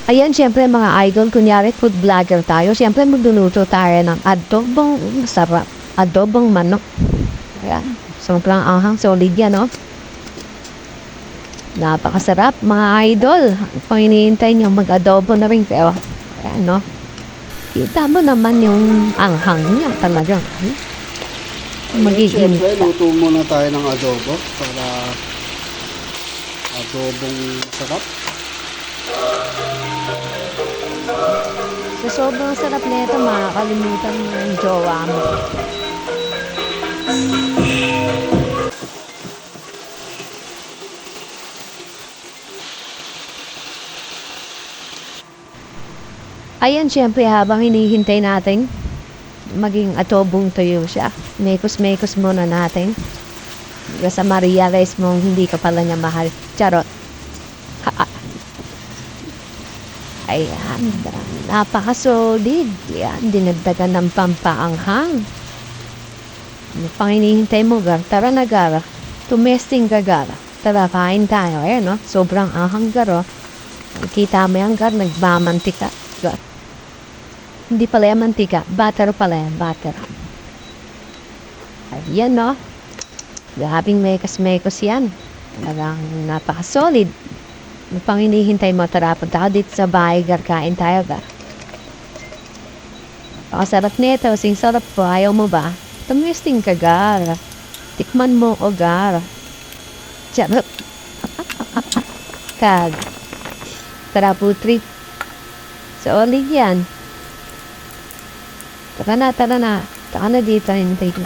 Ayan, syempre mga idol, kunyari food vlogger tayo, syempre magluluto tayo ng adobong masarap. Adobong manok. Ayan, sobrang anghang, solid yan, no? Napakasarap, mga idol. Kung iniintay nyo, mag-adobo na rin kayo. Ayan, no? Kita mo naman yung anghang niya talaga. Magiging Siyempre, luto muna tayo ng adobo para adobong sarap. sa sobrang sarap nito, makakalimutan mo yung jowa mo. Ayan, syempre, habang hinihintay natin, maging atobong tuyo siya. Mekos-mekos muna natin. Kasi ma-realize mong hindi ka pala niya mahal. Charot. Ayan, napaka-solid. Yan, dinagdagan ng pampaanghang. Ano pang hinihintay mo, Gar? Tara na, Gar. Tumesting ka, Gar. Tara, kain tayo. Ayan, no? Sobrang anghang, Gar, oh. Kita mo yan, Gar, nagmamantika. Gar. Hindi pala yan mantika. Butter pala yan. Butter. Ayan, no? Grabing mekos-mekos yan. Talagang napaka-solid. Ano pang hinihintay mo? Tara, punta ka dito sa bahay, Gar. Kain tayo, Gar. Pakasarap nito. Sing sarap po. Ayaw mo ba? Tumesting ka, Gar. Tikman mo, o Gar. Charot. Kag. Tara, putri. Solid yan. Tara na, tara na. Taka na dito, hintay ko.